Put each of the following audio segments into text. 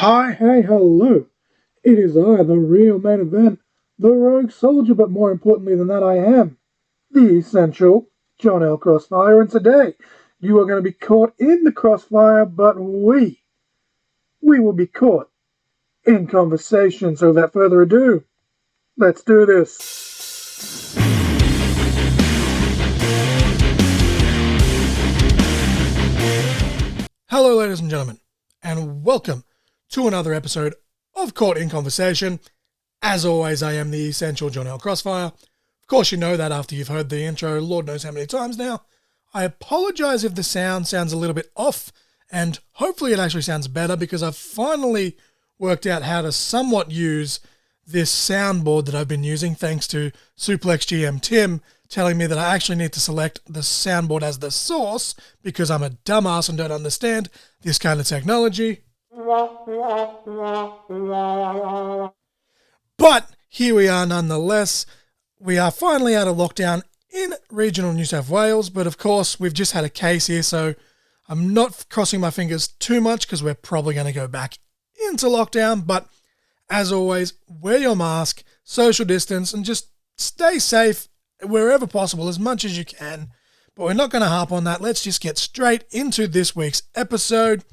Hi, hey, hello. It is I, the real main event, the rogue soldier, but more importantly than that, I am the essential John L. Crossfire, and today you are going to be caught in the crossfire, but we will be caught in conversation. So without further ado, let's do this. Hello, ladies and gentlemen, and welcome to another episode of Caught in Conversation. As always, I am the essential John L. Crossfire. Of course, you know that after you've heard the intro, Lord knows how many times now. I apologize if the sounds a little bit off, and hopefully it actually sounds better because I've finally worked out how to somewhat use this soundboard that I've been using, thanks to Suplex GM Tim telling me that I actually need to select the soundboard as the source because I'm a dumbass and don't understand this kind of technology. But here we are nonetheless. We are finally out of lockdown in regional New South Wales, but of course we've just had a case here, so I'm not crossing my fingers too much because we're probably going to go back into lockdown. But as always, wear your mask, social distance, and just stay safe wherever possible as much as you can. But we're not going to harp on that. Let's just get straight into this week's episode.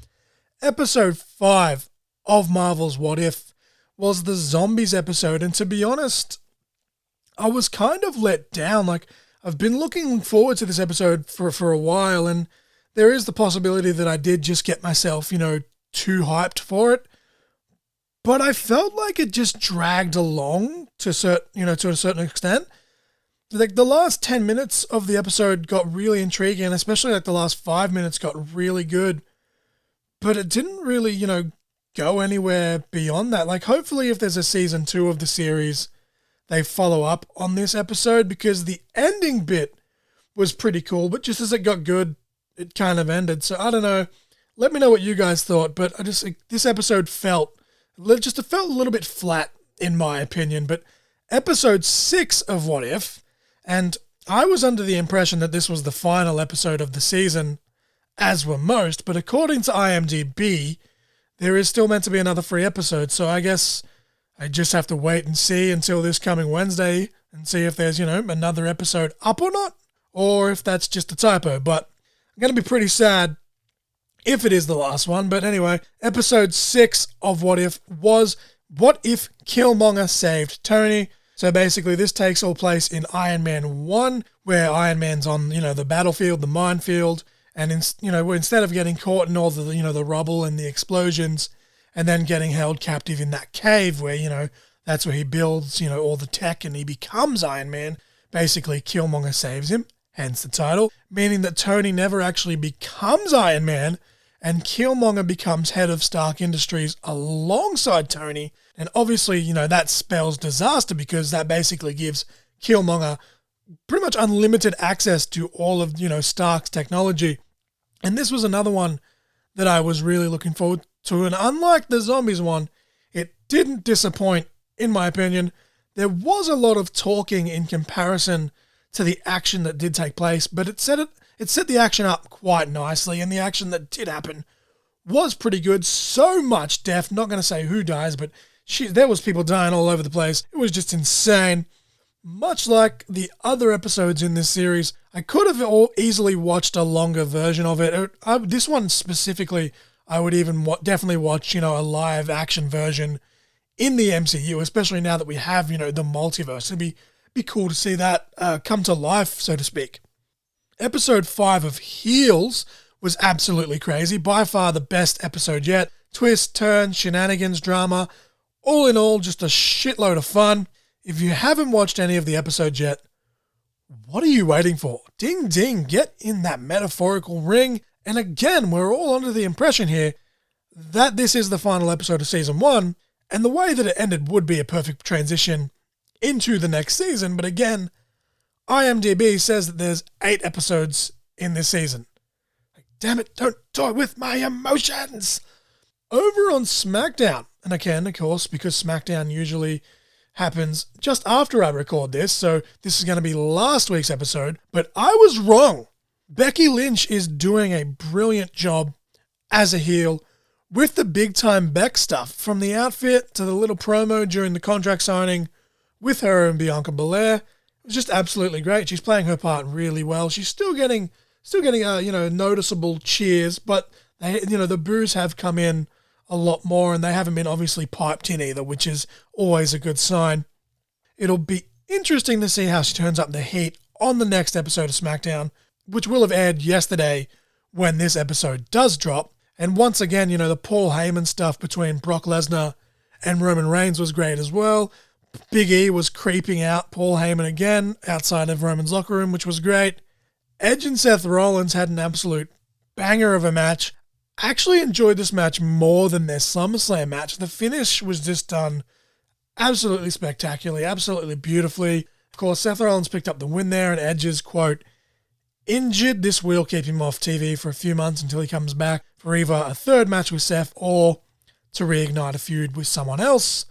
Episode 5 of Marvel's What If was the zombies episode, and to be honest, I was kind of let down. Like, I've been looking forward to this episode for a while, and there is the possibility that I did just get myself, too hyped for it. But I felt like it just dragged along to a certain extent. Like, the last 10 minutes of the episode got really intriguing, and especially like the last 5 minutes got really good. But it didn't really, go anywhere beyond that. Like, hopefully if there's a season 2 of the series, they follow up on this episode, because the ending bit was pretty cool, but just as it got good, it kind of ended. So I don't know. Let me know what you guys thought, but this episode felt a little bit flat in my opinion. But episode 6 of What If, and I was under the impression that this was the final episode of the season, as were most, but according to IMDb, there is still meant to be another 3 episodes, so I guess I just have to wait and see until this coming Wednesday and see if there's, another episode up or not, or if that's just a typo. But I'm going to be pretty sad if it is the last one. But anyway, episode 6 of What If was What If Killmonger Saved Tony? So basically this takes all place in Iron Man 1, where Iron Man's on, the battlefield, the minefield, and instead of getting caught in all the, the rubble and the explosions, and then getting held captive in that cave where, that's where he builds, all the tech and he becomes Iron Man. Basically, Killmonger saves him, hence the title, meaning that Tony never actually becomes Iron Man, and Killmonger becomes head of Stark Industries alongside Tony. And obviously, that spells disaster, because that basically gives Killmonger pretty much unlimited access to all of, Stark's technology. And this was another one that I was really looking forward to. And unlike the zombies one, it didn't disappoint, in my opinion. There was a lot of talking in comparison to the action that did take place, but it set the action up quite nicely, and the action that did happen was pretty good. So much death, not going to say who dies, but there was people dying all over the place. It was just insane. Much like the other episodes in this series, I could have easily watched a longer version of it. This one specifically, I would even definitely watch, a live action version in the MCU, especially now that we have, the multiverse. It'd be cool to see that come to life, so to speak. Episode 5 of Heels was absolutely crazy. By far the best episode yet. Twists, turns, shenanigans, drama. All in all, just a shitload of fun. If you haven't watched any of the episodes yet, what are you waiting for? Ding ding, get in that metaphorical ring. And again, we're all under the impression here that this is the final episode of season 1, and the way that it ended would be a perfect transition into the next season. But again, IMDb says that there's 8 episodes in this season. Like, damn it, don't toy with my emotions. Over on SmackDown, and again, of course, because SmackDown usually happens just after I record this, so this is going to be last week's episode, but I was wrong. Becky Lynch is doing a brilliant job as a heel, with the big-time Beck stuff, from the outfit to the little promo during the contract signing with her and Bianca Belair. It was just absolutely great. She's playing her part really well. She's still getting noticeable cheers, but the boos have come in a lot more, and they haven't been obviously piped in either, which is always a good sign. It'll be interesting to see how she turns up the heat on the next episode of SmackDown, which will have aired yesterday when this episode does drop. And once again, the Paul Heyman stuff between Brock Lesnar and Roman Reigns was great as well. Big E was creeping out Paul Heyman again outside of Roman's locker room, which was great. Edge and Seth Rollins had an absolute banger of a match. I actually enjoyed this match more than their SummerSlam match. The finish was just done absolutely spectacularly, absolutely beautifully. Of course, Seth Rollins picked up the win there, and Edge's, quote, injured. This will keep him off TV for a few months until he comes back for either a third match with Seth or to reignite a feud with someone else.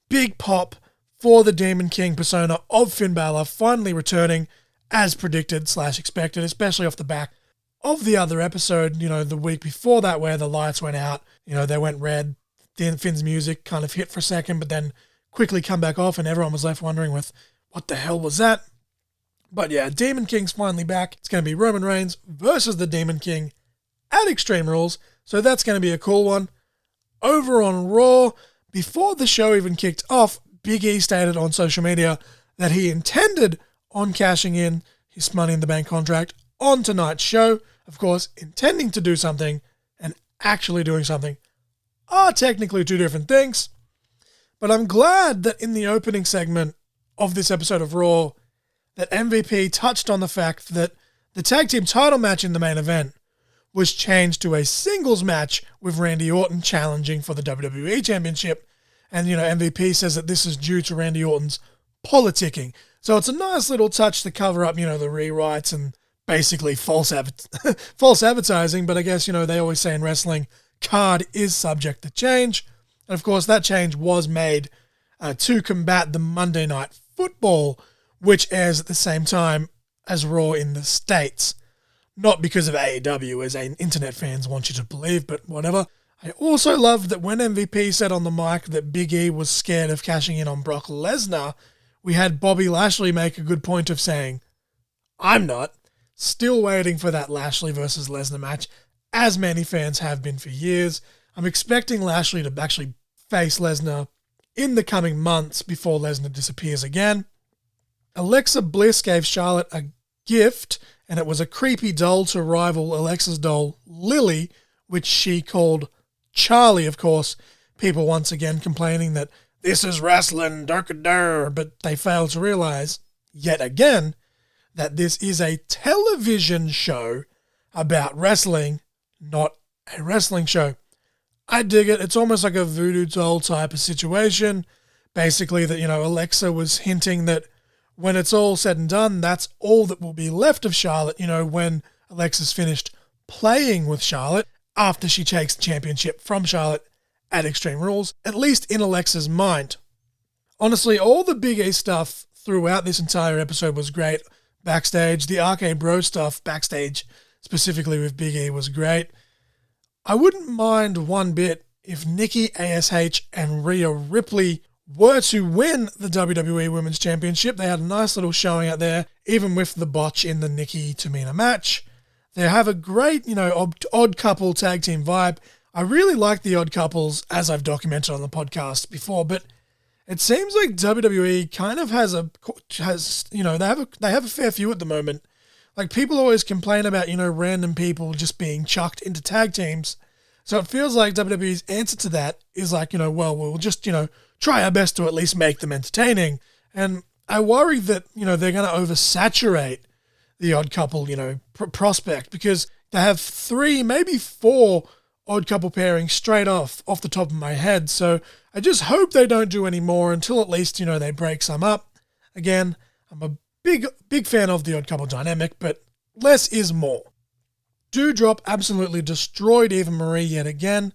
Big pop for the Demon King persona of Finn Balor finally returning as predicted / expected, especially off the back of the other episode, the week before that where the lights went out, they went red. Then Finn's music kind of hit for a second, but then quickly come back off and everyone was left wondering with what the hell was that? But yeah, Demon King's finally back. It's going to be Roman Reigns versus the Demon King at Extreme Rules, so that's going to be a cool one. Over on Raw, before the show even kicked off, Big E stated on social media that he intended on cashing in his Money in the Bank contract on tonight's show. Of course, intending to do something and actually doing something are technically two different things. But I'm glad that in the opening segment of this episode of Raw, that MVP touched on the fact that the tag team title match in the main event was changed to a singles match with Randy Orton challenging for the WWE Championship. And, MVP says that this is due to Randy Orton's politicking. So it's a nice little touch to cover up, the rewrites and basically false advertising. But I guess, they always say in wrestling, card is subject to change. And of course, that change was made to combat the Monday Night Football, which airs at the same time as Raw in the States. Not because of AEW, as internet fans want you to believe, but whatever. I also loved that when MVP said on the mic that Big E was scared of cashing in on Brock Lesnar, we had Bobby Lashley make a good point of saying, I'm not. Still waiting for that Lashley versus Lesnar match, as many fans have been for years. I'm expecting Lashley to actually face Lesnar in the coming months before Lesnar disappears again. Alexa Bliss gave Charlotte a gift, and it was a creepy doll to rival Alexa's doll, Lily, which she called Charlie, of course. People once again complaining that this is wrestling, but they fail to realize, yet again, that this is a television show about wrestling, not a wrestling show. I dig it. It's almost like a voodoo doll type of situation. Basically that, Alexa was hinting that when it's all said and done, that's all that will be left of Charlotte, when Alexa's finished playing with Charlotte after she takes the championship from Charlotte at Extreme Rules, at least in Alexa's mind. Honestly, all the Big E stuff throughout this entire episode was great. Backstage, the RK Bro stuff backstage, specifically with Big E, was great. I wouldn't mind one bit if Nikki ASH and Rhea Ripley were to win the WWE Women's Championship. They had a nice little showing out there, even with the botch in the Nikki Tamina match. They have a great, odd couple tag team vibe. I really like the odd couples, as I've documented on the podcast before, but it seems like WWE kind of has they have a fair few at the moment. Like, people always complain about, random people just being chucked into tag teams. So it feels like WWE's answer to that is like, we'll just, try our best to at least make them entertaining. And I worry that, they're going to oversaturate the odd couple, prospect, because they have 3, maybe 4 odd couple pairings straight off the top of my head. So I just hope they don't do any more until at least, they break some up. Again, I'm a big fan of the odd couple dynamic, but less is more. Doudrop absolutely destroyed Eva Marie yet again,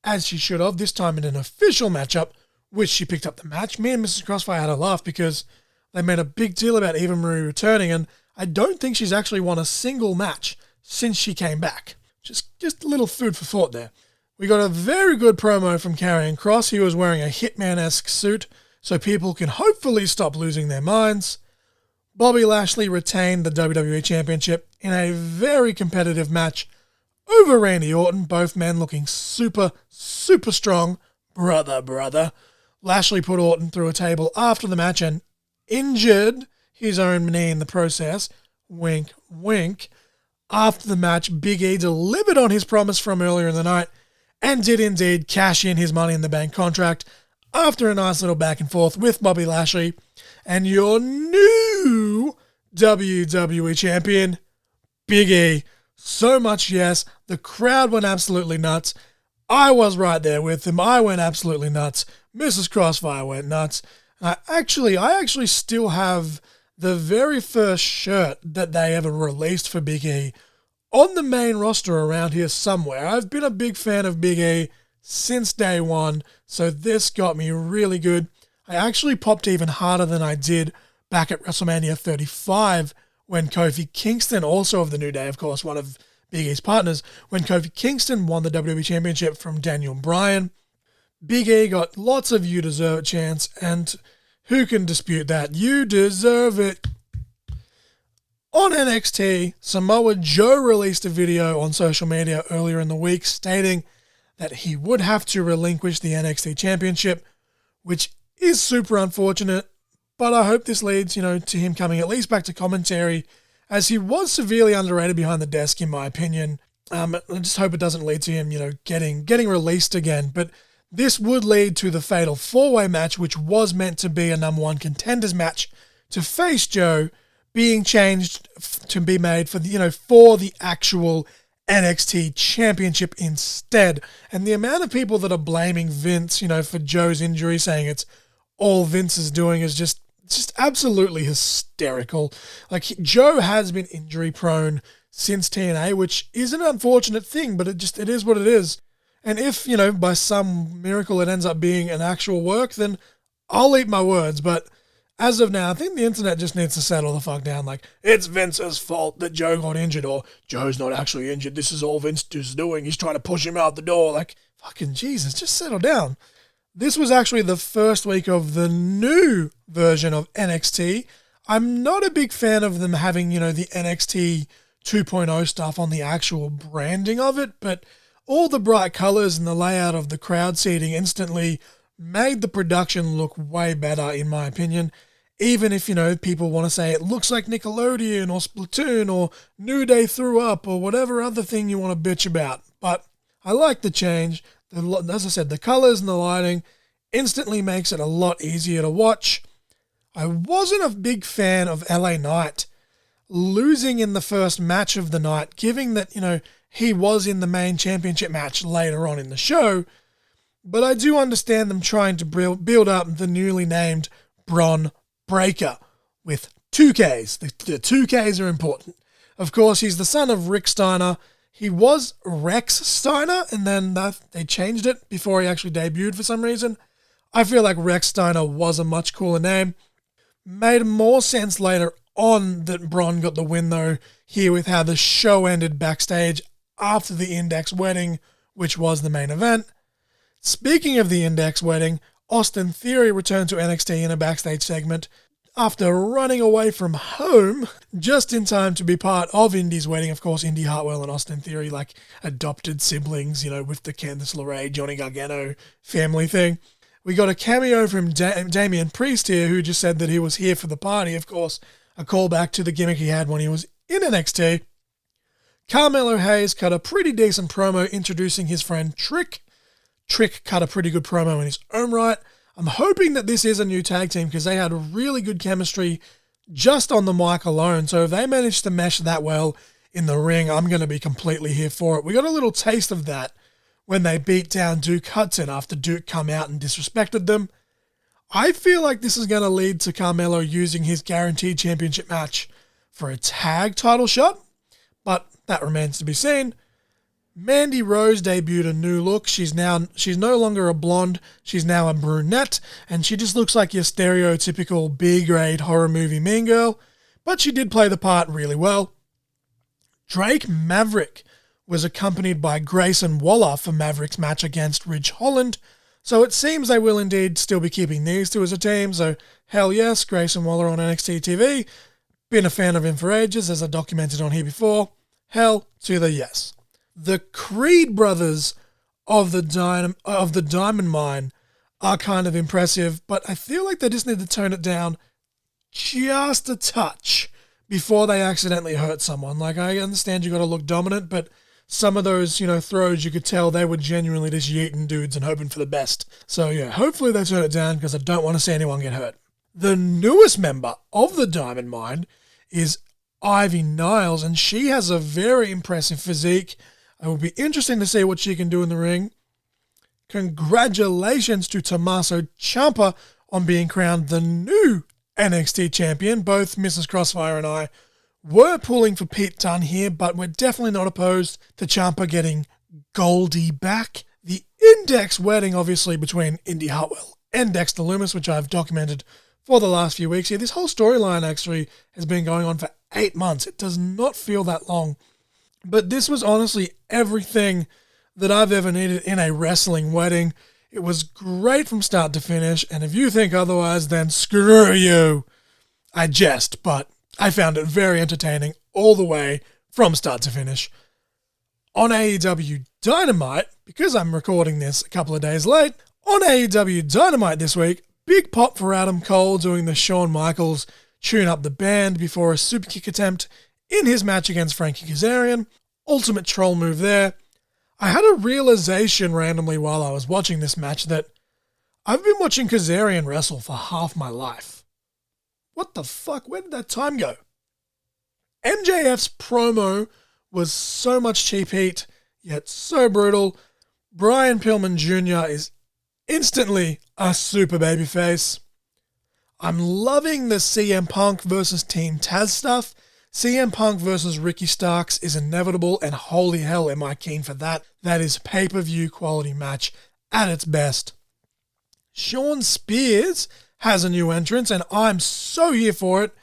as she should have, this time in an official matchup, which she picked up the match. Me and Mrs. Crossfire had a laugh because they made a big deal about Eva Marie returning, and I don't think she's actually won a single match since she came back. Just a little food for thought there. We got a very good promo from Karrion Kross. He was wearing a Hitman-esque suit, so people can hopefully stop losing their minds. Bobby Lashley retained the WWE Championship in a very competitive match over Randy Orton, both men looking super, super strong. Brother. Lashley put Orton through a table after the match and injured his own knee in the process. Wink, wink. After the match, Big E delivered on his promise from earlier in the night and did indeed cash in his Money in the Bank contract after a nice little back and forth with Bobby Lashley. And your new WWE Champion, Big E. So much yes. The crowd went absolutely nuts. I was right there with them. I went absolutely nuts. Mrs. Crossfire went nuts. I actually still have the very first shirt that they ever released for Big E on the main roster around here somewhere. I've been a big fan of Big E since day one, so this got me really good. I actually popped even harder than I did back at WrestleMania 35 when Kofi Kingston, also of the New Day, of course, one of Big E's partners, when Kofi Kingston won the WWE Championship from Daniel Bryan. Big E got lots of "you deserve it" chants, and who can dispute that? You deserve it. On NXT, Samoa Joe released a video on social media earlier in the week stating that he would have to relinquish the NXT Championship, which is super unfortunate, but I hope this leads, to him coming at least back to commentary, as he was severely underrated behind the desk, in my opinion. I just hope it doesn't lead to him, getting released again. But this would lead to the Fatal 4-Way match, which was meant to be a number one contenders match to face Joe, being changed to be made for the actual NXT Championship instead. And the amount of people that are blaming Vince, for Joe's injury, saying it's all Vince is doing, is just absolutely hysterical. Like, Joe has been injury prone since TNA, which is an unfortunate thing, but it is what it is. And if, by some miracle it ends up being an actual work, then I'll eat my words. But as of now, I think the internet just needs to settle the fuck down. Like, it's Vince's fault that Joe got injured, or Joe's not actually injured. This is all Vince is doing. He's trying to push him out the door. Like, fucking Jesus, just settle down. This was actually the first week of the new version of NXT. I'm not a big fan of them having, the NXT 2.0 stuff on the actual branding of it, but all the bright colors and the layout of the crowd seating instantly made the production look way better, in my opinion. Even if, people want to say it looks like Nickelodeon or Splatoon or New Day threw up or whatever other thing you want to bitch about. But I like the change. As I said, the colors and the lighting instantly makes it a lot easier to watch. I wasn't a big fan of LA Knight losing in the first match of the night, given that, he was in the main championship match later on in the show. But I do understand them trying to build up the newly named Bron Breakker with 2Ks. The 2Ks are important. Of course, he's the son of Rick Steiner. He was Rex Steiner, and then they changed it before he actually debuted for some reason. I feel like Rex Steiner was a much cooler name. Made more sense later on that Bron got the win, though, here with how the show ended backstage after the Index wedding, which was the main event. Speaking of the Index wedding, Austin Theory returned to NXT in a backstage segment after running away from home just in time to be part of Indy's wedding. Of course, Indy Hartwell and Austin Theory, like adopted siblings, with the Candice LeRae, Johnny Gargano family thing. We got a cameo from Damian Priest here, who just said that he was here for the party. Of course, a callback to the gimmick he had when he was in NXT. Carmelo Hayes cut a pretty decent promo introducing his friend Trick. Trick cut a pretty good promo in his own right. I'm hoping that this is a new tag team because they had really good chemistry just on the mic alone. So if they managed to mesh that well in the ring, I'm going to be completely here for it. We got a little taste of that when they beat down Duke Hudson after Duke come out and disrespected them. I feel like this is going to lead to Carmelo using his guaranteed championship match for a tag title shot, but that remains to be seen. Mandy Rose debuted a new look. She's no longer a blonde. She's now a brunette, and she just looks like your stereotypical B-grade horror movie mean girl, but she did play the part really well. Drake Maverick was accompanied by Grayson Waller for Maverick's match against Ridge Holland. So it seems they will indeed still be keeping these two as a team. So hell yes, Grayson Waller on NXT TV. Been a fan of him for ages, as I documented on here before. Hell to the yes. The Creed brothers of the Diamond Mine are kind of impressive, but I feel like they just need to tone it down just a touch before they accidentally hurt someone. Like, I understand you got to look dominant, but some of those, throws, you could tell they were genuinely just yeeting dudes and hoping for the best. So yeah, hopefully they turn it down because I don't want to see anyone get hurt. The newest member of the Diamond Mine is Ivy Niles, and she has a very impressive physique. It will be interesting to see what she can do in the ring. Congratulations to Tommaso Ciampa on being crowned the new NXT champion. Both Mrs. Crossfire and I were pulling for Pete Dunne here, but we're definitely not opposed to Ciampa getting Goldie back. The Index wedding, obviously, between Indy Hartwell and Dexter Lumis, which I've documented for the last few weeks here. This whole storyline actually has been going on for 8 months. It does not feel that long. But this was honestly everything that I've ever needed in a wrestling wedding. It was great from start to finish, and if you think otherwise, then screw you. I jest, but I found it very entertaining all the way from start to finish. On AEW Dynamite, because I'm recording this a couple of days late, on AEW Dynamite this week, big pop for Adam Cole doing the Shawn Michaels tune up the band before a superkick attempt in his match against Frankie Kazarian. Ultimate troll move there. I had a realization randomly while I was watching this match that I've been watching Kazarian wrestle for half my life. What the fuck? Where did that time go? MJF's promo was so much cheap heat, yet so brutal. Brian Pillman Jr. is instantly a super babyface. I'm loving the CM Punk versus Team Taz stuff. CM Punk versus Ricky Starks is inevitable, and holy hell am I keen for that. That is pay-per-view quality match at its best. Sean Spears has a new entrance, and I'm so here for it.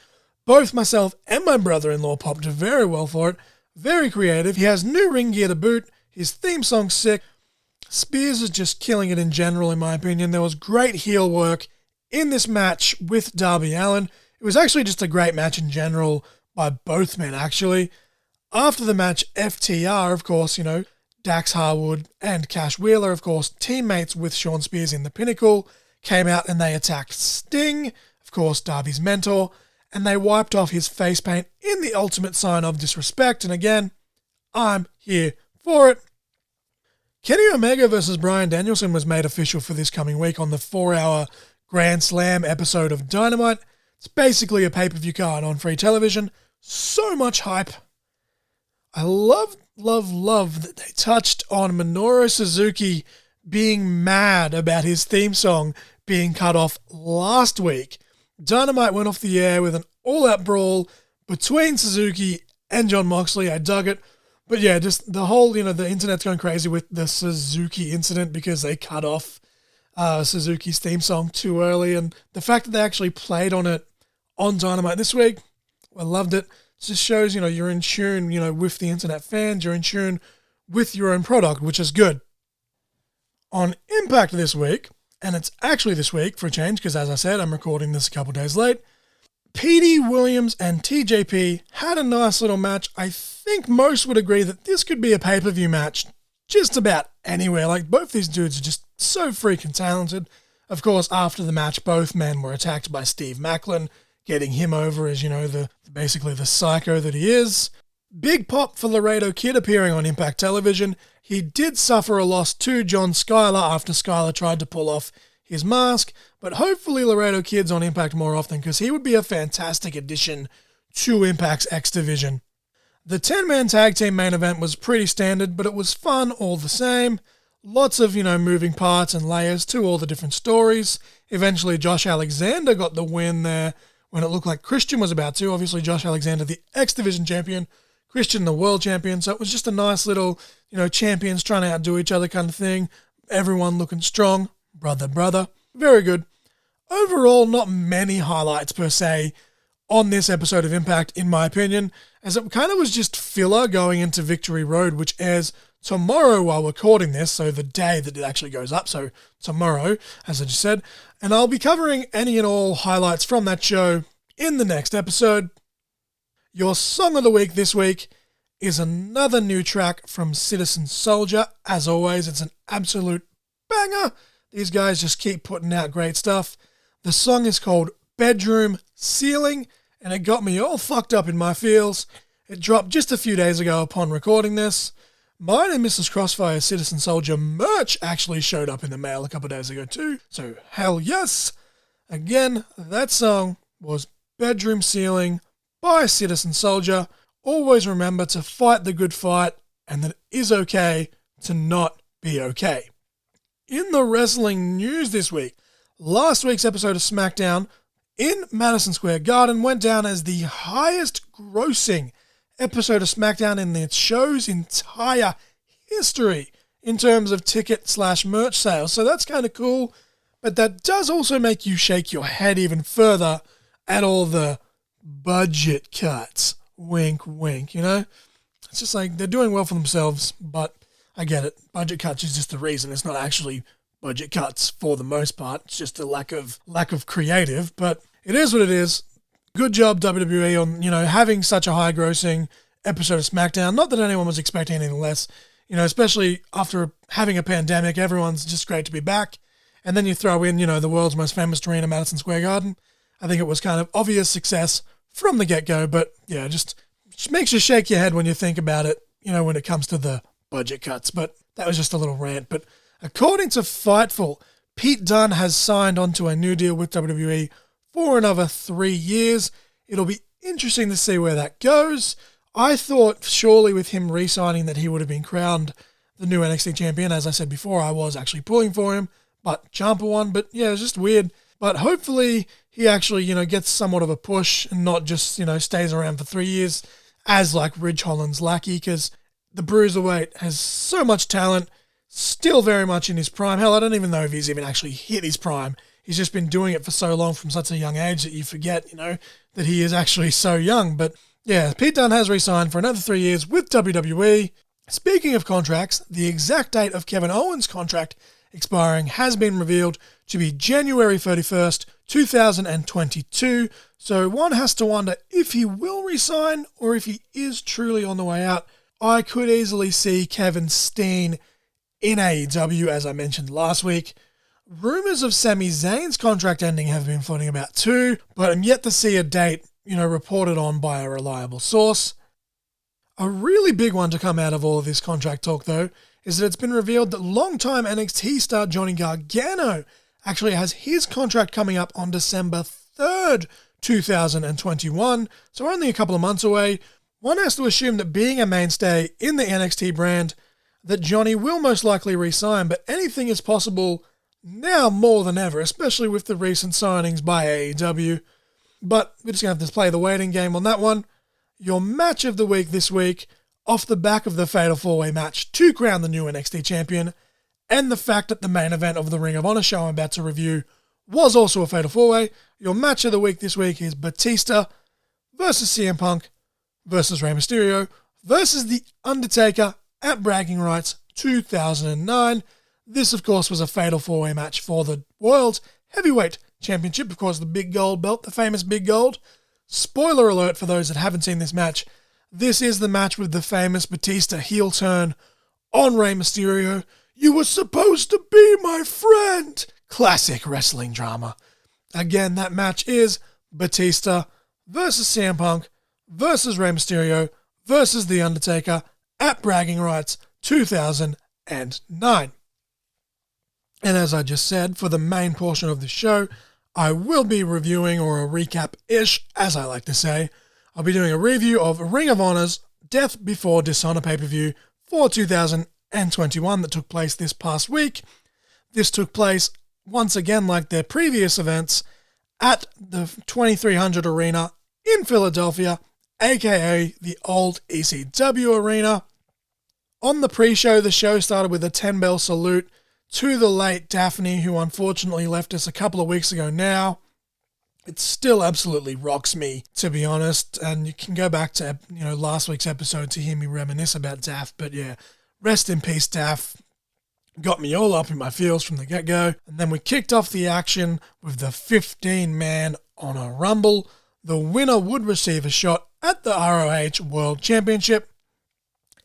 Both myself and my brother-in-law popped very well for it. Very creative. He has new ring gear to boot. His theme song's sick. Spears is just killing it in general, in my opinion. There was great heel work in this match with Darby Allin. It was actually just a great match in general by both men, actually. After the match, FTR, of course, Dax Harwood and Cash Wheeler, of course, teammates with Sean Spears in the Pinnacle, came out and they attacked Sting, of course, Darby's mentor, and they wiped off his face paint in the ultimate sign of disrespect. And again, I'm here for it. Kenny Omega versus Bryan Danielson was made official for this coming week on the 4-hour Grand Slam episode of Dynamite. It's basically a pay-per-view card on free television. So much hype. I love that they touched on Minoru Suzuki being mad about his theme song being cut off last week. Dynamite went off the air with an all-out brawl between Suzuki and Jon Moxley. I dug it. But yeah, just the whole, the internet's going crazy with the Suzuki incident because they cut off Suzuki's theme song too early. And the fact that they actually played on it on Dynamite this week, I loved it. It just shows, you're in tune, with the internet fans. You're in tune with your own product, which is good. On Impact this week, and it's actually this week for a change, because as I said, I'm recording this a couple days late, Petey Williams and TJP had a nice little match. I think most would agree that this could be a pay-per-view match just about anywhere. Like, both these dudes are just so freaking talented. Of course, after the match, both men were attacked by Steve Maclin, getting him over as, basically the psycho that he is. Big pop for Laredo Kid appearing on Impact Television. He did suffer a loss to John Skyler after Skyler tried to pull off his mask, but hopefully Laredo Kid's on Impact more often because he would be a fantastic addition to Impact's X Division. The 10-man tag team main event was pretty standard, but it was fun all the same. Lots of, moving parts and layers to all the different stories. Eventually Josh Alexander got the win there when it looked like Christian was about to. Obviously Josh Alexander, the X Division champion, Christian, the world champion. So it was just a nice little, champions trying to outdo each other kind of thing. Everyone looking strong. Brother. Very good. Overall, not many highlights per se on this episode of Impact, in my opinion, as it kind of was just filler going into Victory Road, which airs tomorrow while recording this, so the day that it actually goes up, so tomorrow, as I just said, and I'll be covering any and all highlights from that show in the next episode. Your song of the week this week is another new track from Citizen Soldier. As always, it's an absolute banger. These guys just keep putting out great stuff. The song is called Bedroom Ceiling, and it got me all fucked up in my feels. It dropped just a few days ago upon recording this. Mine and Mrs. Crossfire's Citizen Soldier merch actually showed up in the mail a couple of days ago too, so hell yes! Again, that song was Bedroom Ceiling by Citizen Soldier. Always remember to fight the good fight, and that it is okay to not be okay. In the wrestling news this week, last week's episode of SmackDown in Madison Square Garden went down as the highest grossing episode of SmackDown in its show's entire history in terms of ticket/merch sales. So that's kind of cool, but that does also make you shake your head even further at all the budget cuts. Wink, wink, you know? It's just like they're doing well for themselves, but I get it. Budget cuts is just the reason. It's not actually budget cuts for the most part. It's just a lack of creative, but it is what it is. Good job, WWE, on, having such a high-grossing episode of SmackDown. Not that anyone was expecting anything less, especially after having a pandemic. Everyone's just great to be back. And then you throw in, the world's most famous arena, Madison Square Garden. I think it was kind of obvious success from the get-go, but yeah, just makes you shake your head when you think about it, when it comes to the budget cuts. But that was just a little rant. But according to Fightful, Pete Dunne has signed onto a new deal with WWE for another 3 years. It'll be interesting to see where that goes. I thought surely with him re-signing that he would have been crowned the new NXT champion. As I said before, I was actually pulling for him, but Ciampa won. But yeah, it's just weird. But hopefully he actually, gets somewhat of a push and not just, stays around for 3 years as like Ridge Holland's lackey, because the Bruiserweight has so much talent, still very much in his prime. Hell, I don't even know if he's even actually hit his prime. He's just been doing it for so long from such a young age that you forget, that he is actually so young. But yeah, Pete Dunne has re-signed for another 3 years with WWE. Speaking of contracts, the exact date of Kevin Owens' contract expiring has been revealed to be January 31st, 2022. So one has to wonder if he will resign or if he is truly on the way out. I could easily see Kevin Steen in AEW, as I mentioned last week. Rumours of Sami Zayn's contract ending have been floating about too, but I'm yet to see a date, reported on by a reliable source. A really big one to come out of all of this contract talk, though, is that it's been revealed that longtime NXT star Johnny Gargano actually has his contract coming up on December 3rd, 2021, so only a couple of months away. One has to assume that being a mainstay in the NXT brand, that Johnny will most likely re-sign, but anything is possible now more than ever, especially with the recent signings by AEW. But we're just going to have to play the waiting game on that one. Your match of the week this week, off the back of the Fatal 4-Way match to crown the new NXT champion, and the fact that the main event of the Ring of Honor show I'm about to review was also a Fatal 4-Way, your match of the week this week is Batista versus CM Punk versus Rey Mysterio versus The Undertaker at Bragging Rights 2009. This, of course, was a Fatal 4-Way match for the World Heavyweight Championship, of course, the big gold belt, the famous big gold. Spoiler alert for those that haven't seen this match. This is the match with the famous Batista heel turn on Rey Mysterio. You were supposed to be my friend. Classic wrestling drama. Again, that match is Batista versus CM Punk versus Rey Mysterio versus The Undertaker at Bragging Rights 2009. And as I just said, for the main portion of the show, I will be reviewing, or a recap-ish, as I like to say. I'll be doing a review of Ring of Honor's Death Before Dishonor pay-per-view for 2021 that took place this past week. This took place, once again, like their previous events, at the 2300 Arena in Philadelphia, aka the old ECW Arena. On the pre-show, the show started with a 10-bell salute to the late Daphne, who unfortunately left us a couple of weeks ago now. It still absolutely rocks me, to be honest. And you can go back to last week's episode to hear me reminisce about Daff. But yeah, rest in peace, Daff. Got me all up in my feels from the get-go. And then we kicked off the action with the 15-man Honor Rumble. The winner would receive a shot at the ROH World Championship.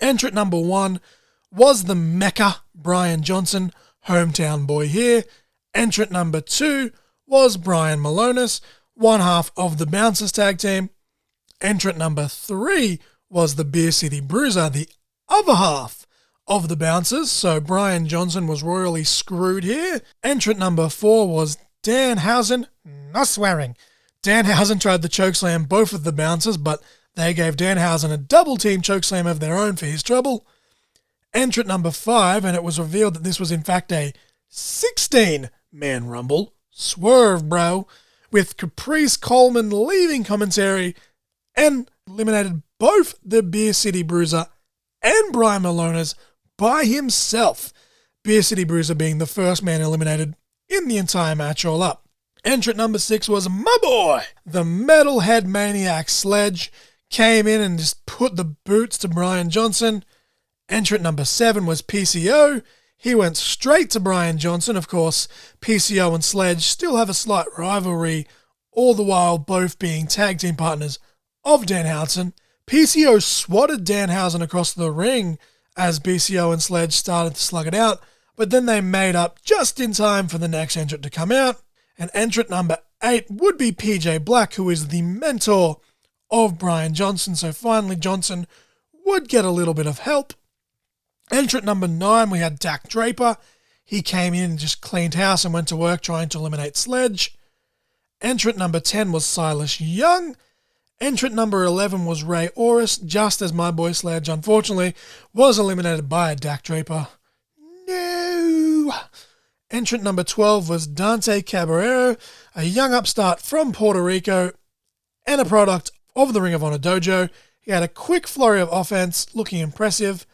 Entrant number 1 was the Mecca, Brian Johnson, hometown boy here. Entrant number 2 was Brian Malonis, one half of the Bouncers tag team. Entrant number 3 was the Beer City Bruiser, the other half of the Bouncers, so Brian Johnson was royally screwed here. Entrant number 4 was Danhausen, no swearing. Danhausen tried the chokeslam both of the Bouncers, but they gave Danhausen a double-team chokeslam of their own for his trouble. Entrant number 5, and it was revealed that this was in fact a 16-man Rumble. Swerve, bro. With Caprice Coleman leaving commentary and eliminated both the Beer City Bruiser and Brian Malonis by himself. Beer City Bruiser being the first man eliminated in the entire match all up. Entrant number 6 was my boy, the Metalhead Maniac Sledge. Came in and just put the boots to Brian Johnson. Entrant number 7 was PCO. He went straight to Brian Johnson. Of course, PCO and Sledge still have a slight rivalry, all the while both being tag team partners of Danhausen. PCO swatted Danhausen across the ring as PCO and Sledge started to slug it out, but then they made up just in time for the next entrant to come out. And entrant number 8 would be PJ Black, who is the mentor of Brian Johnson, so finally Johnson would get a little bit of help. Entrant number 9, we had Dak Draper. He came in and just cleaned house and went to work trying to eliminate Sledge. Entrant number 10 was Silas Young. Entrant number 11 was Ray Orris, just as my boy Sledge, unfortunately, was eliminated by Dak Draper. No! Entrant number 12 was Dante Caballero, a young upstart from Puerto Rico and a product of the Ring of Honor dojo. He had a quick flurry of offense, looking impressive.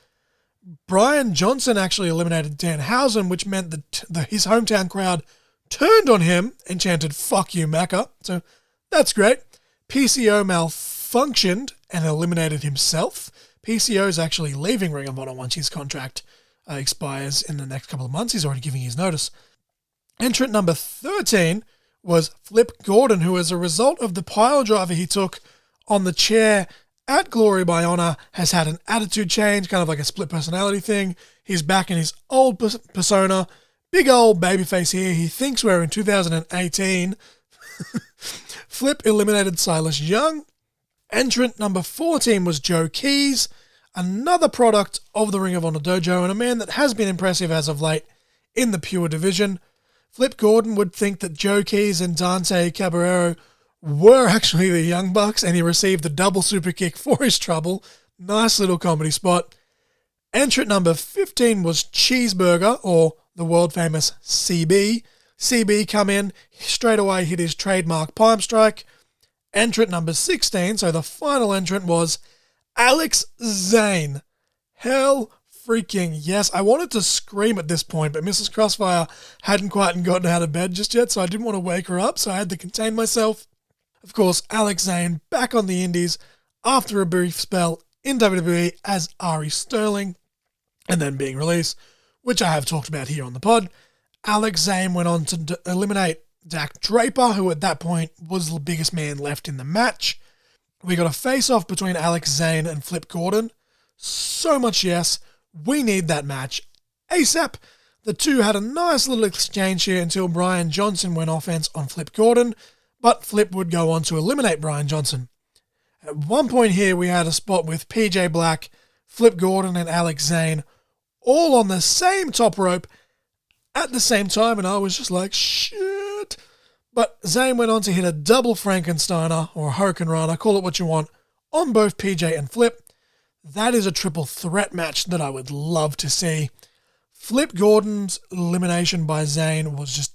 Brian Johnson actually eliminated Danhausen, which meant that his hometown crowd turned on him and chanted, "Fuck you, Macca." So that's great. PCO malfunctioned and eliminated himself. PCO is actually leaving Ring of Honor once his contract expires in the next couple of months. He's already giving his notice. Entrant number 13 was Flip Gordon, who as a result of the pile driver he took on the chair at Glory by Honor has had an attitude change, kind of like a split personality thing. He's back in his old persona. Big old babyface here. He thinks we're in 2018. Flip eliminated Silas Young. Entrant number 14 was Joe Keys, another product of the Ring of Honor dojo and a man that has been impressive as of late in the pure division. Flip Gordon would think that Joe Keys and Dante Caballero were actually the Young Bucks, and he received the double super kick for his trouble. Nice little comedy spot. Entrant number 15 was Cheeseburger, or the world famous CB. CB come in, straight away hit his trademark pipe strike. Entrant number 16, so the final entrant, was Alex Zane. Hell freaking yes. I wanted to scream at this point, but Mrs. Crossfire hadn't quite gotten out of bed just yet, so I didn't want to wake her up, so I had to contain myself. Of course, Alex Zane back on the indies after a brief spell in WWE as Ari Sterling and then being released, which I have talked about here on the pod. Alex Zane went on to eliminate Dak Draper, who at that point was the biggest man left in the match. We got a face-off between Alex Zane and Flip Gordon. So much yes, we need that match ASAP. The two had a nice little exchange here until Brian Johnson went offense on Flip Gordon, but Flip would go on to eliminate Brian Johnson. At one point here, we had a spot with PJ Black, Flip Gordon, and Alex Zane all on the same top rope at the same time, and I was just like, shit. But Zane went on to hit a double Frankensteiner, or Hurricane Rana, call it what you want, on both PJ and Flip. That is a triple threat match that I would love to see. Flip Gordon's elimination by Zane was just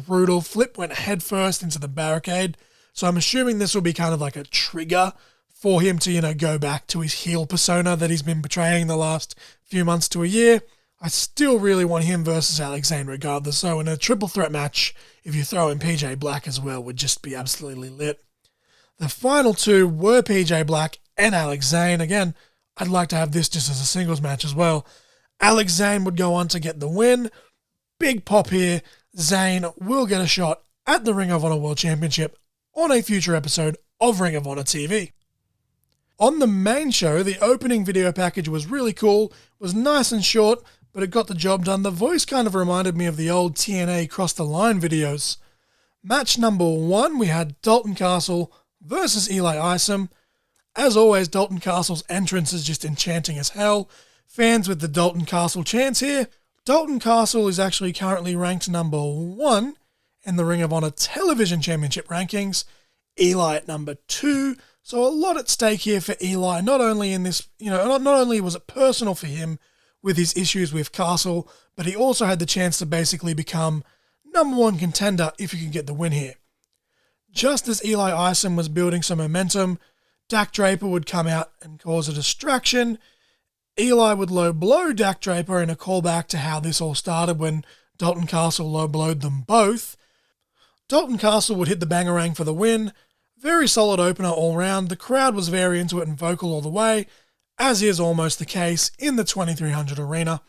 brutal. Flip went headfirst into the barricade, so I'm assuming this will be kind of like a trigger for him to, go back to his heel persona that he's been portraying the last few months to a year. I still really want him versus Alex Zane regardless. So in a triple threat match, if you throw in PJ Black as well, would just be absolutely lit. The final two were PJ Black and Alex Zane. Again, I'd like to have this just as a singles match as well. Alex Zane would go on to get the win. Big pop here. Zane will get a shot at the Ring of Honor World Championship on a future episode of Ring of Honor TV. On the main show, the opening video package was really cool, was nice and short, but it got the job done. The voice kind of reminded me of the old TNA Cross the Line videos. Match number 1, we had Dalton Castle versus Eli Isom. As always, Dalton Castle's entrance is just enchanting as hell. Fans with the Dalton Castle chants here. Dalton Castle is actually currently ranked number 1 in the Ring of Honor Television Championship rankings. Eli at number 2. So a lot at stake here for Eli. Not only in this, not only was it personal for him with his issues with Castle, but he also had the chance to basically become number 1 contender if he could get the win here. Just as Eli Isom was building some momentum, Dak Draper would come out and cause a distraction. Eli would low blow Dak Draper in a callback to how this all started when Dalton Castle low blowed them both. Dalton Castle would hit the bangarang for the win. Very solid opener all round. The crowd was very into it and vocal all the way, as is almost the case in the 2300 arena.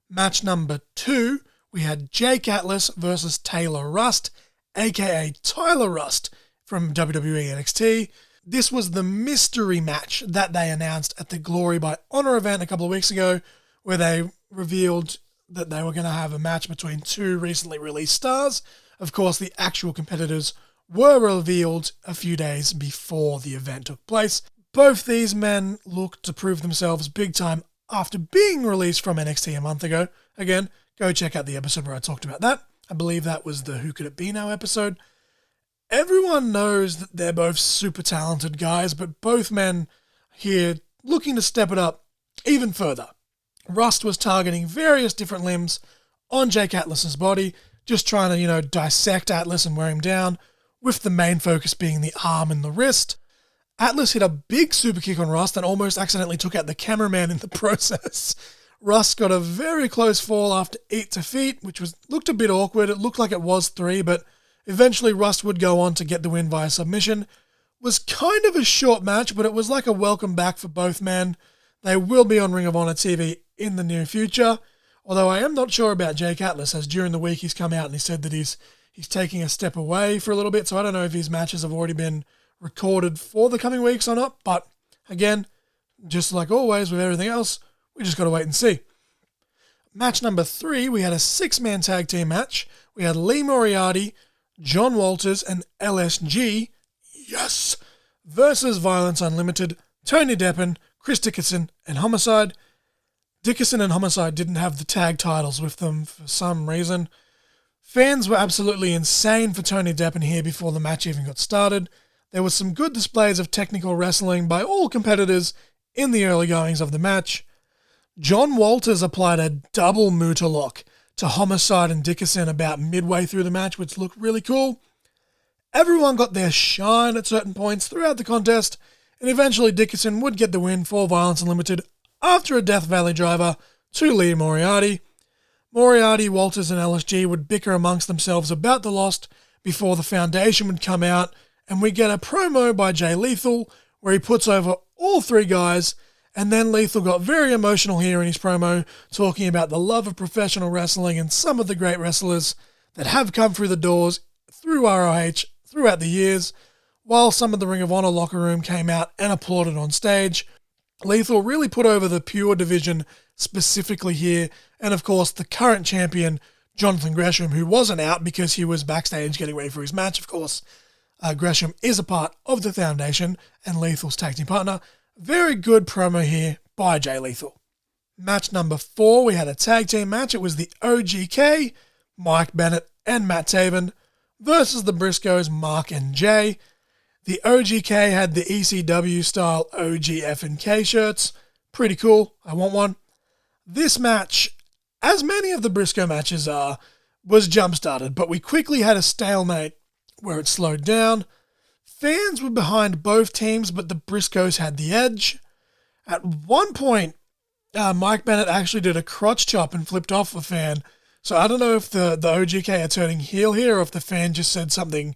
Match number 2, we had Jake Atlas versus Taylor Rust, aka Tyler Rust from WWE NXT. This was the mystery match that they announced at the Glory by Honor event a couple of weeks ago, where they revealed that they were going to have a match between 2 recently released stars. Of course, the actual competitors were revealed a few days before the event took place. Both these men looked to prove themselves big time after being released from NXT a month ago. Again, go check out the episode where I talked about that. I believe that was the Who Could It Be Now episode. Everyone knows that they're both super talented guys, but both men here looking to step it up even further. Rust was targeting various different limbs on Jake Atlas's body, just trying to, dissect Atlas and wear him down, with the main focus being the arm and the wrist. Atlas hit a big super kick on Rust and almost accidentally took out the cameraman in the process. Rust got a very close fall after 8 to feet, which looked a bit awkward. It looked like it was 3, but eventually Rust would go on to get the win via submission. It was kind of a short match, but it was like a welcome back for both men. They will be on Ring of Honor TV in the near future, although I am not sure about Jake Atlas, as during the week he's come out and he said that he's taking a step away for a little bit, so I don't know if his matches have already been recorded for the coming weeks or not, but again, just like always with everything else, we just got to wait and see. Match number 3, we had a 6-man tag team match. We had Lee Moriarty, John Walters, and LSG, yes, versus Violence Unlimited, Tony Deppen, Chris Dickinson, and Homicide. Dickinson and Homicide didn't have the tag titles with them for some reason. Fans were absolutely insane for Tony Deppen here before the match even got started. There was some good displays of technical wrestling by all competitors in the early goings of the match. John Walters applied a double Muta lock to Homicide and Dickinson about midway through the match, which looked really cool. Everyone got their shine at certain points throughout the contest, and eventually Dickinson would get the win for Violence Unlimited after a Death Valley driver to Lee Moriarty. Moriarty, Walters, and LSG would bicker amongst themselves about the loss before the Foundation would come out, and we get a promo by Jay Lethal where he puts over all 3 guys, and then Lethal got very emotional here in his promo, talking about the love of professional wrestling and some of the great wrestlers that have come through the doors through ROH throughout the years, while some of the Ring of Honor locker room came out and applauded on stage. Lethal really put over the Pure division specifically here, and of course the current champion, Jonathan Gresham, who wasn't out because he was backstage getting ready for his match. Of course, Gresham is a part of the Foundation and Lethal's tag team partner. Very good promo here by Jay Lethal. Match number 4, we had a tag team match. It was the OGK, Mike Bennett and Matt Taven, versus the Briscoes, Mark and Jay. The OGK had the ECW style OGF and K shirts. Pretty cool. I want one. This match, as many of the Briscoe matches are, was jump-started, but we quickly had a stalemate where it slowed down. Fans were behind both teams, but the Briscoes had the edge. At one point, Mike Bennett actually did a crotch chop and flipped off a fan. So I don't know if the OGK are turning heel here or if the fan just said something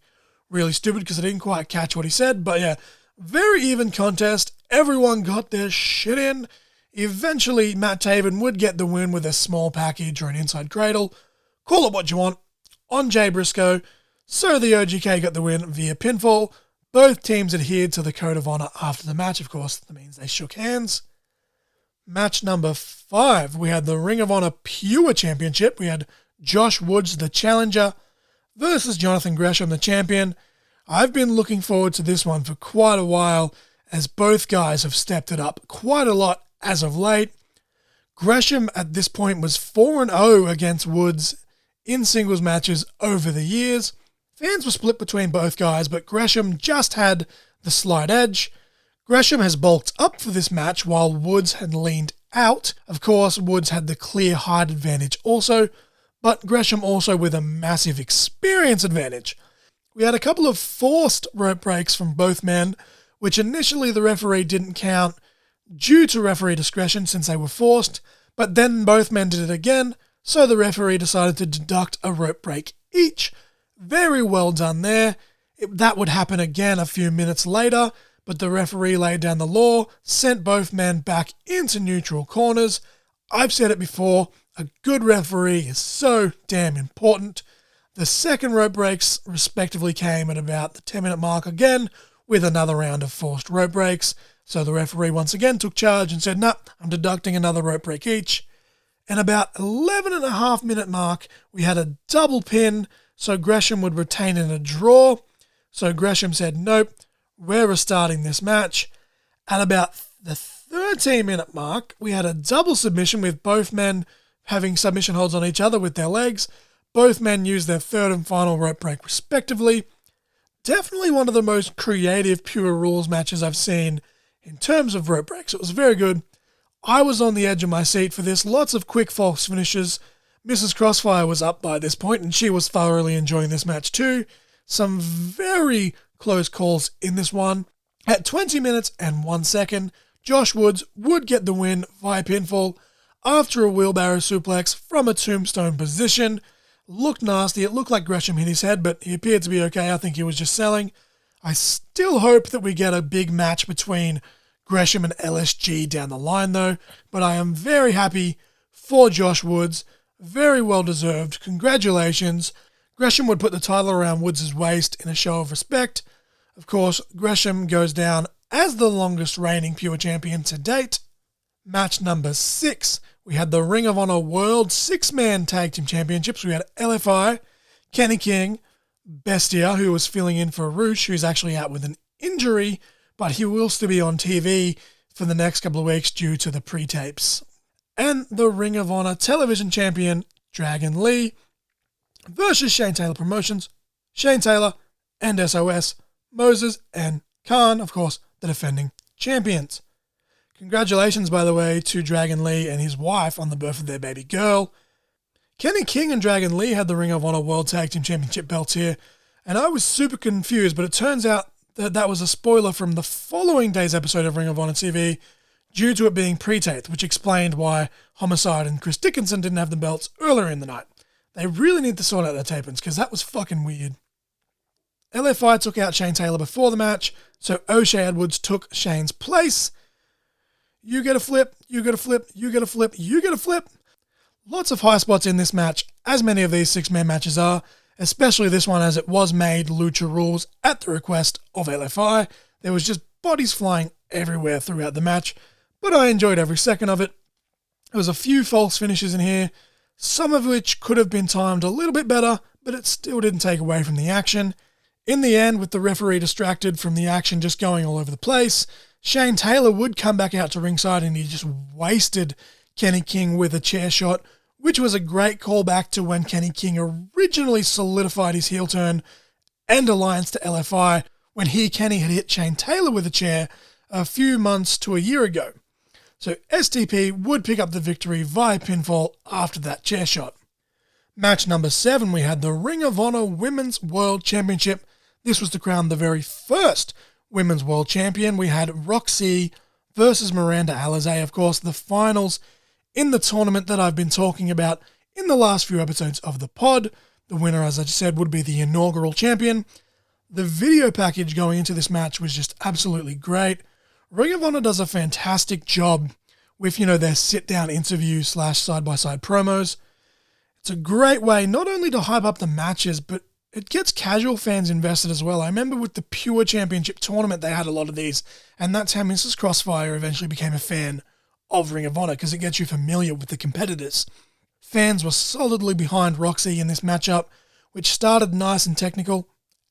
really stupid because I didn't quite catch what he said. But yeah, very even contest. Everyone got their shit in. Eventually, Matt Taven would get the win with a small package or an inside cradle. Call it what you want. On Jay Briscoe. So the OGK got the win via pinfall. Both teams adhered to the code of honor after the match. Of course, that means they shook hands. Match number 5, we had the Ring of Honor Pure Championship. We had Josh Woods, the challenger, versus Jonathan Gresham, the champion. I've been looking forward to this one for quite a while, as both guys have stepped it up quite a lot as of late. Gresham at this point was 4-0 against Woods in singles matches over the years. Fans were split between both guys, but Gresham just had the slight edge. Gresham has bulked up for this match while Woods had leaned out. Of course, Woods had the clear height advantage also, but Gresham also with a massive experience advantage. We had a couple of forced rope breaks from both men, which initially the referee didn't count due to referee discretion since they were forced, but then both men did it again, so the referee decided to deduct a rope break each. Very well done there. That would happen again a few minutes later, but the referee laid down the law, sent both men back into neutral corners. I've said it before, a good referee is so damn important. The second rope breaks respectively came at about the 10-minute mark again, with another round of forced rope breaks. So the referee once again took charge and said, nah, I'm deducting another rope break each. And about 11.5-minute mark, we had a double pin, so Gresham would retain in a draw. So Gresham said, nope, we're restarting this match. At about the 13-minute mark, we had a double submission with both men having submission holds on each other with their legs. Both men used their third and final rope break respectively. Definitely one of the most creative Pure Rules matches I've seen in terms of rope breaks. It was very good. I was on the edge of my seat for this. Lots of quick false finishes. Mrs. Crossfire was up by this point and she was thoroughly enjoying this match too. Some very close calls in this one. At 20 minutes and 1 second, Josh Woods would get the win via pinfall after a wheelbarrow suplex from a tombstone position. Looked nasty. It looked like Gresham hit his head, but he appeared to be okay. I think he was just selling. I still hope that we get a big match between Gresham and LSG down the line though, but I am very happy for Josh Woods. Very well deserved. Congratulations. Gresham would put the title around Woods' waist in a show of respect. Of course, Gresham goes down as the longest reigning Pure Champion to date. Match number 6. We had the Ring of Honor World 6-Man Tag Team Championships. We had LFI, Kenny King, Bestia, who was filling in for Roosh, who's actually out with an injury, but he will still be on TV for the next couple of weeks due to the pre-tapes. And the Ring of Honor Television Champion, Dragon Lee, versus Shane Taylor Promotions, Shane Taylor and SOS, Moses and Khan, of course, the defending champions. Congratulations, by the way, to Dragon Lee and his wife on the birth of their baby girl. Kenny King and Dragon Lee had the Ring of Honor World Tag Team Championship belts here, and I was super confused, but it turns out that was a spoiler from the following day's episode of Ring of Honor TV due to it being pre-taped, which explained why Homicide and Chris Dickinson didn't have the belts earlier in the night. They really need to sort out their tapings, because that was fucking weird. LFI took out Shane Taylor before the match, so O'Shea Edwards took Shane's place. You get a flip, you get a flip, you get a flip, you get a flip. Lots of high spots in this match, as many of these 6-man matches are, especially this one as it was made Lucha Rules at the request of LFI. There was just bodies flying everywhere throughout the match, but I enjoyed every second of it. There was a few false finishes in here, some of which could have been timed a little bit better, but it still didn't take away from the action. In the end, with the referee distracted from the action just going all over the place, Shane Taylor would come back out to ringside and he just wasted Kenny King with a chair shot, which was a great callback to when Kenny King originally solidified his heel turn and alliance to LFI when Kenny had hit Shane Taylor with a chair a few months to a year ago. So STP would pick up the victory via pinfall after that chair shot. Match number 7, we had the Ring of Honor Women's World Championship. This was to crown the very first Women's World Champion. We had Roxy versus Miranda Alizé. Of course, the finals in the tournament that I've been talking about in the last few episodes of the pod. The winner, as I just said, would be the inaugural champion. The video package going into this match was just absolutely great. Ring of Honor does a fantastic job with, their sit-down interview / side-by-side promos. It's a great way not only to hype up the matches, but it gets casual fans invested as well. I remember with the Pure Championship tournament, they had a lot of these, and that's how Mrs. Crossfire eventually became a fan of Ring of Honor, because it gets you familiar with the competitors. Fans were solidly behind Roxy in this matchup, which started nice and technical,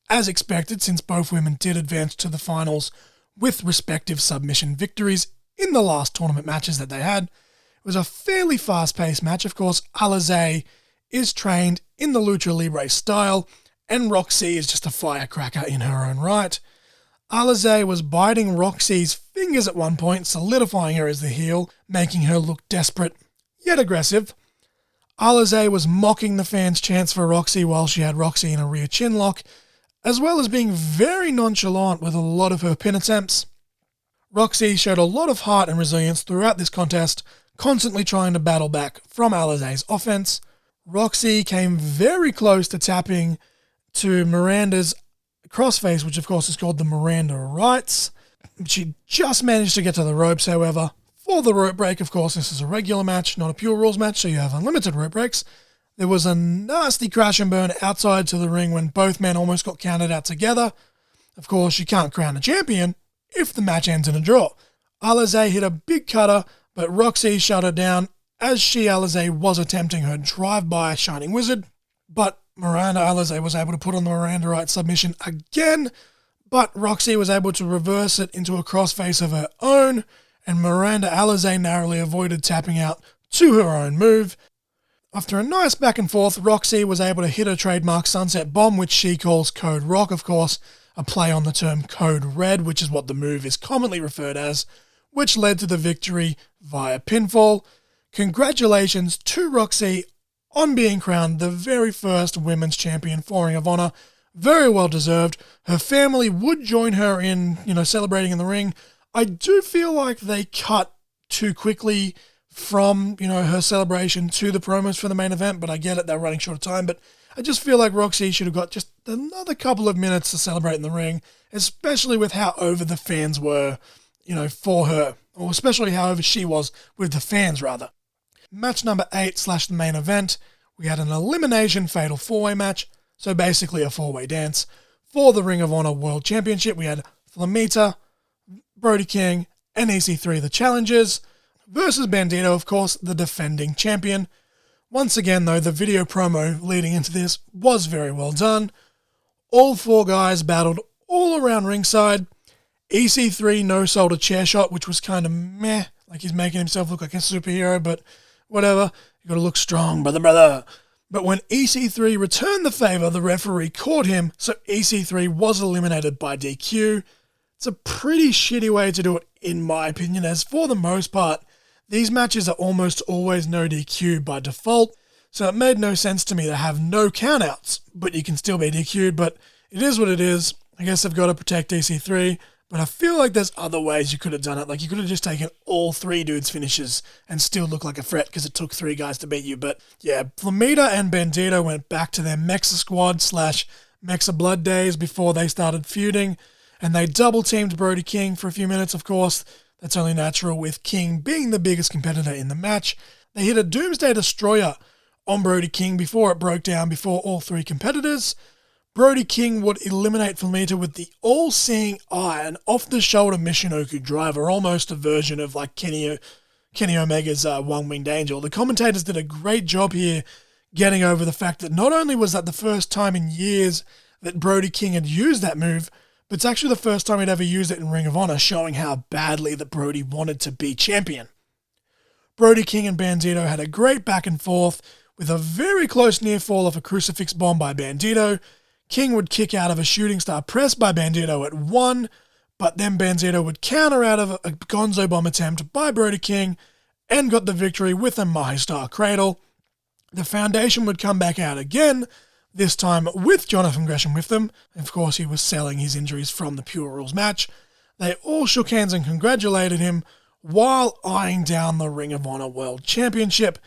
as expected, since both women did advance to the finals with respective submission victories in the last tournament matches that they had. It was a fairly fast-paced match. Of course, Alizé is trained in the Lucha Libre style, and Roxy is just a firecracker in her own right. Alizé was biting Roxy's fingers at one point, solidifying her as the heel, making her look desperate, yet aggressive. Alizé was mocking the fans' chants for Roxy while she had Roxy in a rear chin lock, as well as being very nonchalant with a lot of her pin attempts. Roxy showed a lot of heart and resilience throughout this contest, constantly trying to battle back from Alizé's offense. Roxy came very close to tapping to Miranda's crossface, which of course is called the Miranda Rights. She just managed to get to the ropes, however. For the rope break, of course, this is a regular match, not a pure rules match, so you have unlimited rope breaks. There was a nasty crash and burn outside to the ring when both men almost got counted out together. Of course, you can't crown a champion if the match ends in a draw. Alizé hit a big cutter, but Roxy shut her down as Alizé was attempting her drive-by Shining Wizard. But Miranda Alizé was able to put on the Miranda Right submission again, but Roxy was able to reverse it into a crossface of her own, and Miranda Alizé narrowly avoided tapping out to her own move. After a nice back and forth, Roxy was able to hit her trademark Sunset Bomb, which she calls Code Rock, of course, a play on the term Code Red, which is what the move is commonly referred as, which led to the victory via pinfall. Congratulations to Roxy on being crowned the very first women's champion for Ring of Honor. Very well deserved. Her family would join her in, celebrating in the ring. I do feel like they cut too quickly from, her celebration to the promos for the main event, but I get it, they're running short of time. But I just feel like Roxy should have got just another couple of minutes to celebrate in the ring, especially with how over the fans were, for her, or especially how over she was with the fans, rather. Match number 8 / the main event, we had an elimination fatal 4-way match, so basically a 4-way dance. For the Ring of Honor World Championship, we had Flamita, Brody King, and EC3, the challengers, versus Bandito, of course, the defending champion. Once again, though, the video promo leading into this was very well done. All 4 guys battled all around ringside. EC3 no-sold a chair shot, which was kind of meh, like he's making himself look like a superhero, but whatever. You gotta look strong, brother. But when EC3 returned the favor, the referee caught him, so EC3 was eliminated by DQ. It's a pretty shitty way to do it, in my opinion, as for the most part, these matches are almost always no DQ by default, so it made no sense to me to have no countouts, but you can still be DQ'd, but it is what it is. I guess I've got to protect EC3, but I feel like there's other ways you could have done it. Like, you could have just taken all 3 dudes' finishes and still look like a threat because it took 3 guys to beat you. But yeah, Flamita and Bandito went back to their Mexa squad / Mexa Blood days before they started feuding, and they double-teamed Brody King for a few minutes, of course. That's only natural with King being the biggest competitor in the match. They hit a Doomsday Destroyer on Brody King before it broke down before all 3 competitors. Brody King would eliminate Flamita with the all-seeing eye, an off-the-shoulder Michinoku driver, almost a version of like Kenny Omega's One-Winged Angel. The commentators did a great job here getting over the fact that not only was that the first time in years that Brody King had used that move, but it's actually the first time he'd ever used it in Ring of Honor, showing how badly that Brody wanted to be champion. Brody King and Bandito had a great back and forth, with a very close near fall of a crucifix bomb by Bandito. King would kick out of a shooting star press by Bandito at 1, but then Bandito would counter out of a gonzo bomb attempt by Brody King and got the victory with a Mahi Star Cradle. The Foundation would come back out again, this time with Jonathan Gresham with them. Of course, he was selling his injuries from the Pure Rules match. They all shook hands and congratulated him while eyeing down the Ring of Honor World Championship.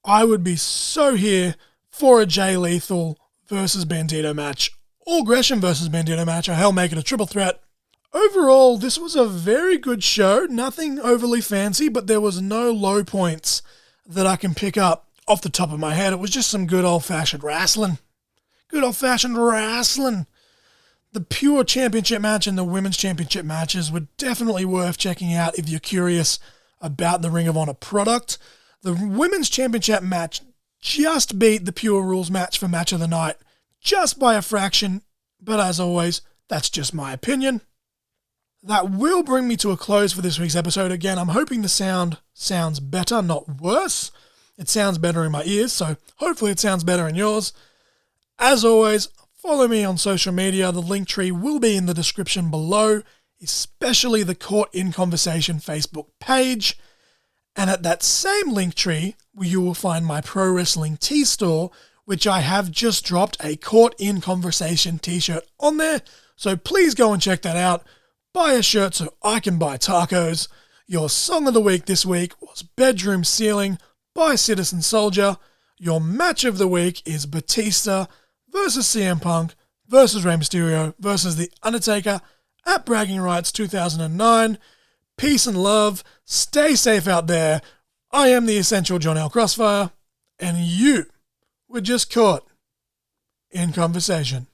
I would be so here for a Jay Lethal versus Bandito match, or Gresham versus Bandito match, or hell, make it a triple threat. Overall, this was a very good show. Nothing overly fancy, but there was no low points that I can pick up off the top of my head. It was just some good old-fashioned wrestling. Good old-fashioned wrestling. The pure championship match and the women's championship matches were definitely worth checking out if you're curious about the Ring of Honor product. The women's championship match just beat the Pure Rules match for match of the night, just by a fraction, but as always, that's just my opinion. That will bring me to a close for this week's episode. Again, I'm hoping the sound sounds better, not worse. It sounds better in my ears, so hopefully it sounds better in yours. As always, follow me on social media. The link tree will be in the description below, especially the Caught in Conversation Facebook page. And at that same link tree, you will find my Pro Wrestling Tee store, which I have just dropped a Caught in Conversation t-shirt on there. So please go and check that out. Buy a shirt so I can buy tacos. Your song of the week this week was Bedroom Ceiling by Citizen Soldier. Your match of the week is Batista versus CM Punk versus Rey Mysterio versus The Undertaker at Bragging Rights 2009. Peace and love. Stay safe out there. I am the Essential John L. Crossfire, and you were just caught in conversation.